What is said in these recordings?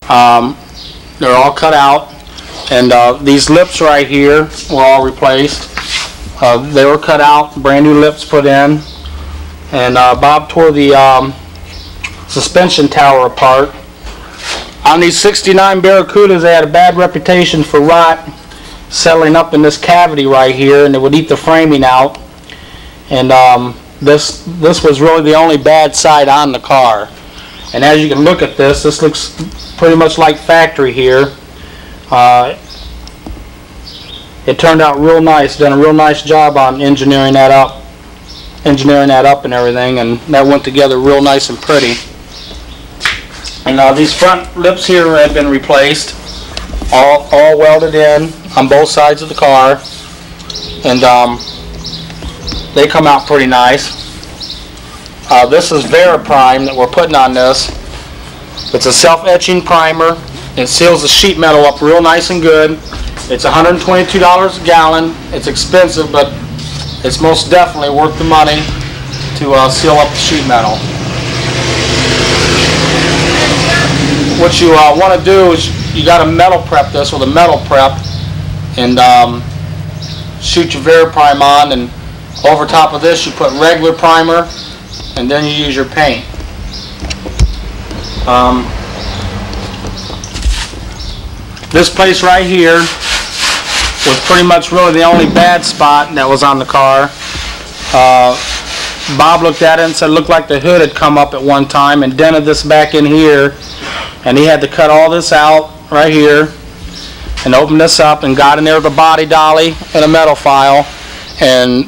They're all cut out, and these lips right here were all replaced. They were cut out, brand new lips put in, and Bob tore the suspension tower apart. On these 69 Barracudas, they had a bad reputation for rot settling up in this cavity right here, and it would eat the framing out. And this was really the only bad side on the car. And as you can look at this looks pretty much like factory here. It turned out real nice. Done a real nice job on engineering that up and everything, and that went together real nice and pretty. And these front lips here have been replaced, all welded in on both sides of the car, and they come out pretty nice. This is Veriprime that we're putting on this. It's a self-etching primer. It seals the sheet metal up real nice and good. It's $122 a gallon. It's expensive, but it's most definitely worth the money to seal up the sheet metal. What you want to do is you got to metal prep this with a metal prep, and shoot your Veriprime on, and over top of this you put regular primer, and then you use your paint. This place right here was pretty much really the only bad spot that was on the car. Bob looked at it and said it looked like the hood had come up at one time and dented this back in here, and he had to cut all this out right here and open this up and got in there with a body dolly and a metal file and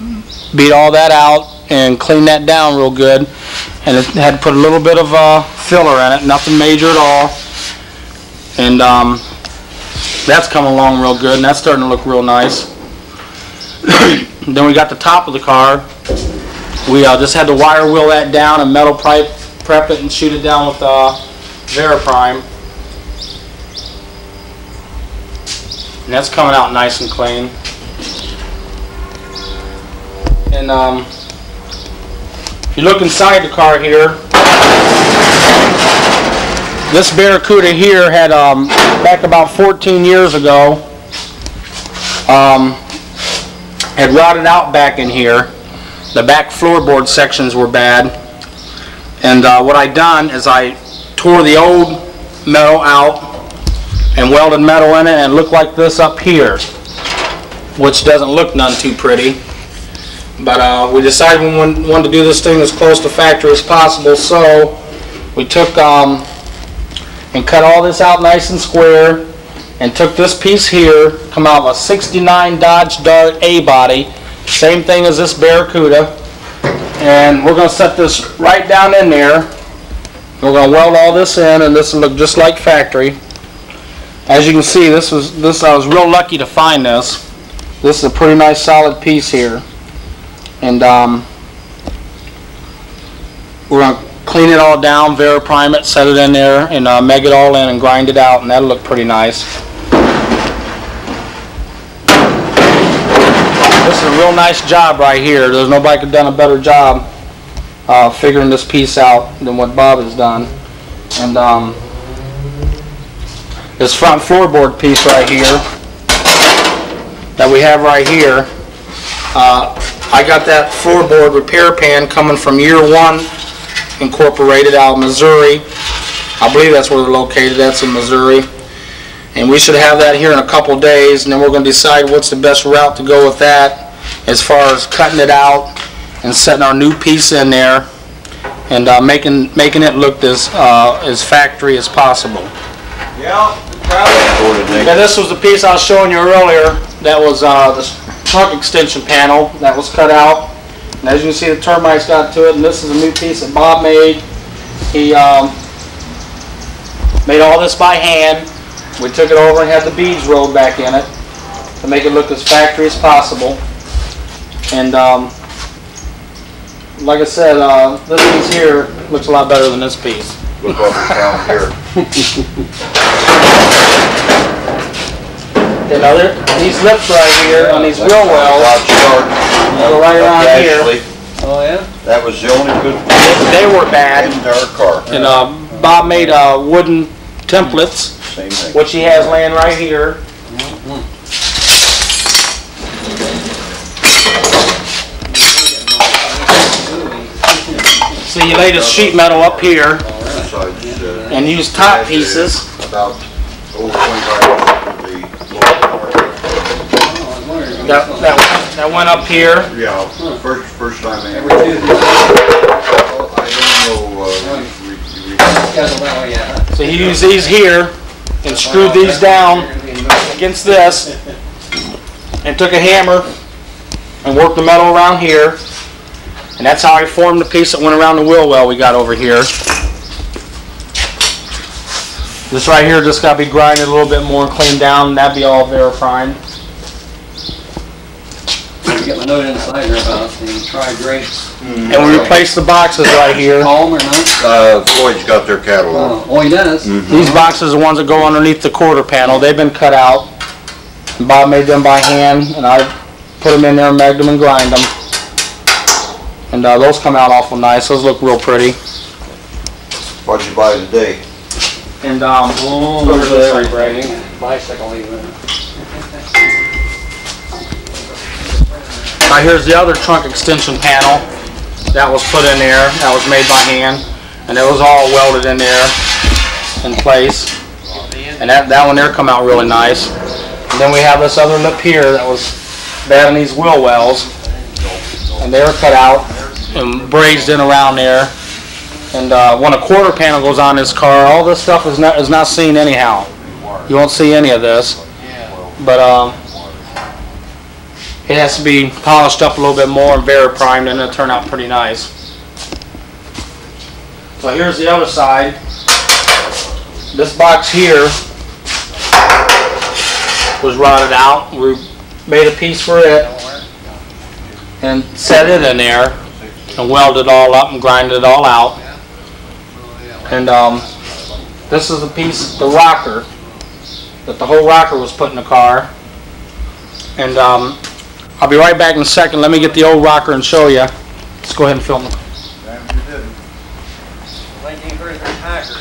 beat all that out and cleaned that down real good, and it had to put a little bit of filler in it, nothing major at all, and that's coming along real good, and that's starting to look real nice. Then we got the top of the car. We just had to wire wheel that down and metal prep it and shoot it down with Veriprime, and that's coming out nice and clean. And if you look inside the car here, this Barracuda here had back about 14 years ago had rotted out back in here. The back floorboard sections were bad, and what I done is I tore the old metal out and welded metal in it, and it looked like this up here, which doesn't look none too pretty. But we decided we wanted to do this thing as close to factory as possible, so we took and cut all this out nice and square, and took this piece here, come out of a 69 Dodge Dart A body, same thing as this Barracuda, and we're going to set this right down in there. We're going to weld all this in, and this will look just like factory. As you can see, I was real lucky to find this. This is a pretty nice solid piece here, and we're going to clean it all down, Veriprime it, set it in there, and meg it all in and grind it out, and that'll look pretty nice. This is a real nice job right here. There's nobody could have done a better job figuring this piece out than what Bob has done. And this front floorboard piece right here that we have right here, I got that floorboard repair pan coming from Year One Incorporated out of Missouri. I believe that's where they're located. That's in Missouri, and we should have that here in a couple days, and then we're going to decide what's the best route to go with that as far as cutting it out and setting our new piece in there, and making it look as factory as possible. Yeah, this was the piece I was showing you earlier. That was the trunk extension panel that was cut out. And as you can see, the termites got to it, and this is a new piece that Bob made. He made all this by hand. We took it over and had the beads rolled back in it to make it look as factory as possible. And like I said, this piece here looks a lot better than this piece. Look up and down here. You know, these lips right here on these wheel wells go right around here. Oh yeah? That was the only good They were bad. in our car. And Bob made wooden templates, Same thing. which he has laying right here. So you lay this sheet metal up here and use top pieces. About over 25 That went up here. Yeah, first time I don't know. So he used these here and screwed these down against this and took a hammer and worked the metal around here. And that's how I formed the piece that went around the wheel well we got over here. This right here just got to be grinded a little bit more and cleaned down, and that'd be all Veriprime. Get my note inside there about the tri-grapes. And we replaced the boxes right here. Calm or not? Floyd's got their catalog. Oh, he does? These boxes are the ones that go underneath the quarter panel. They've been cut out. And Bob made them by hand, and I put them in there, megged them, and grind them. And those come out awful nice. Those look real pretty. What'd you buy today? And Bicycle even. now here's the other trunk extension panel that was put in there. That was made by hand, and it was all welded in there in place. And that one there come out really nice. And then we have this other lip here that was bad in these wheel wells, and they were cut out and brazed in around there. And when a quarter panel goes on this car, all this stuff is not seen anyhow. You won't see any of this, but it has to be polished up a little bit more and Veriprimed, and it'll turn out pretty nice. So here's the other side. This box here was rotted out. We made a piece for it and set it in there and welded it all up and grinded it all out. And this is the piece, the rocker, that the whole rocker was put in the car. And I'll be right back in a second. Let me get the old rocker and show you. Let's go ahead and film it. 1933 Packard.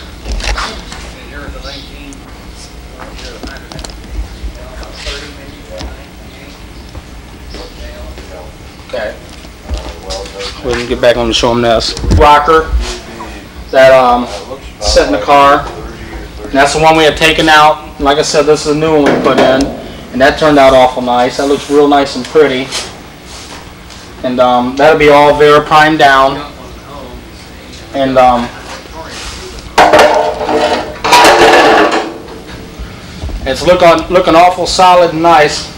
And yours a 19. Okay. We can get back on to show them this rocker that set in the car. And that's the one we had taken out. Like I said, this is a new one we put in, and that turned out awful nice. That looks real nice and pretty. And that'll be all Veriprime down. And it's looking awful solid and nice.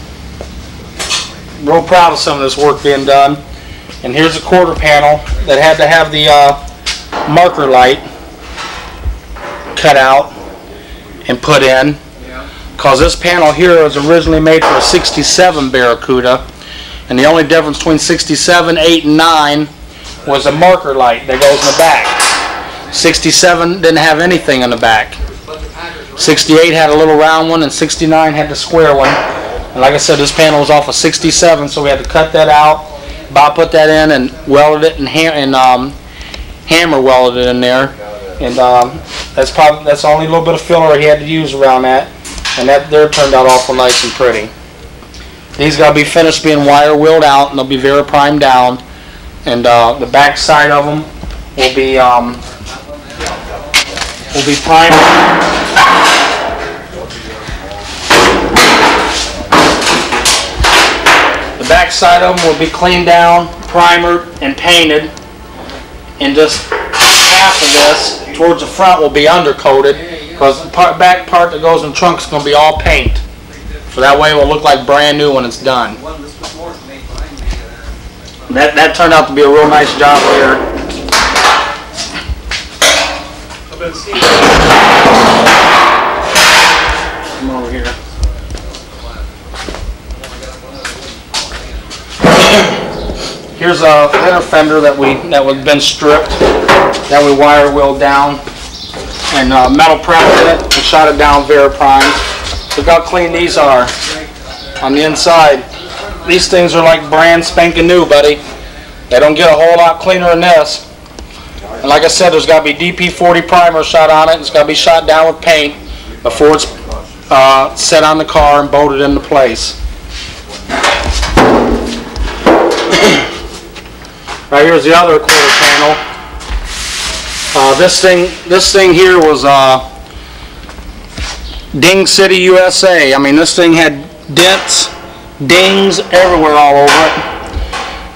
Real proud of some of this work being done. And here's a quarter panel that had to have the marker light cut out and put in, because this panel here was originally made for a 67 Barracuda, and the only difference between 67, 8, and 9 was a marker light that goes in the back. 67 didn't have anything in the back. 68 had a little round one, and 69 had the square one. And like I said, this panel was off of 67, so we had to cut that out. Bob put that in and welded it and hammer welded it in there. And that's only a little bit of filler he had to use around that. And that there turned out awful nice and pretty. These got to be finished being wire wheeled out, and they'll be Veriprime down. And the back side of them will be primed. The back side of them will be cleaned down, primered, and painted. And just half of this towards the front will be undercoated, because the back part that goes in the trunk is going to be all paint. So that way it will look like brand new when it's done. That turned out to be a real nice job here. Come over here. Here's a header fender that was been stripped, that we wire wheeled down, and metal prepped it and shot it down Veriprime. Look how clean these are on the inside. These things are like brand spanking new, buddy. They don't get a whole lot cleaner than this. And like I said, there's got to be DP40 primer shot on it. It's got to be shot down with paint before it's set on the car and bolted into place. Right here's the other quarter panel. This thing here was Ding City, USA. I mean, this thing had dents, dings everywhere all over it.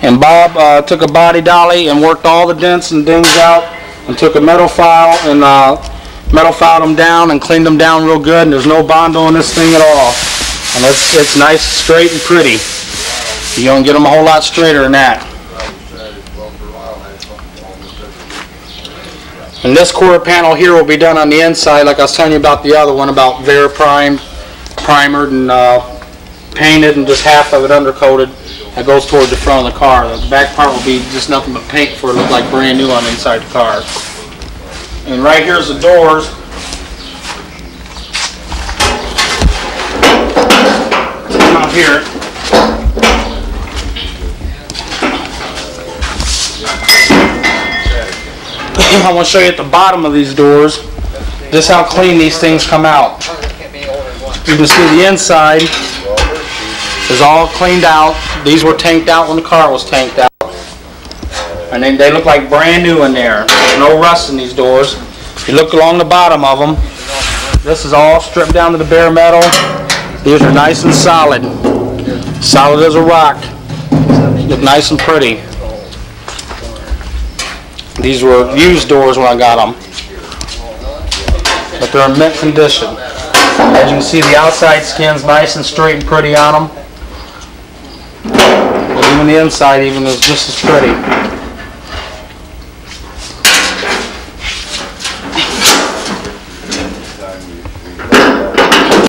And Bob took a body dolly and worked all the dents and dings out, and took a metal file and metal filed them down and cleaned them down real good. And there's no Bondo on this thing at all. And it's nice, straight, and pretty. You don't get them a whole lot straighter than that. And this quarter panel here will be done on the inside, like I was telling you about the other one, about Vera primed, primered, and painted, and just half of it undercoated. That goes towards the front of the car. The back part will be just nothing but paint for it to look like brand new on the inside the car. And right here's the doors. Come out here. I want to show you at the bottom of these doors. This is how clean these things come out. You can see the inside is all cleaned out. These were tanked out when the car was tanked out. And then they look like brand new in there. There's no rust in these doors. If you look along the bottom of them, this is all stripped down to the bare metal. These are nice and solid. Solid as a rock. Look nice and pretty. These were used doors when I got them. But they're in mint condition. As you can see, the outside skin's nice and straight and pretty on them. But even the inside even is just as pretty.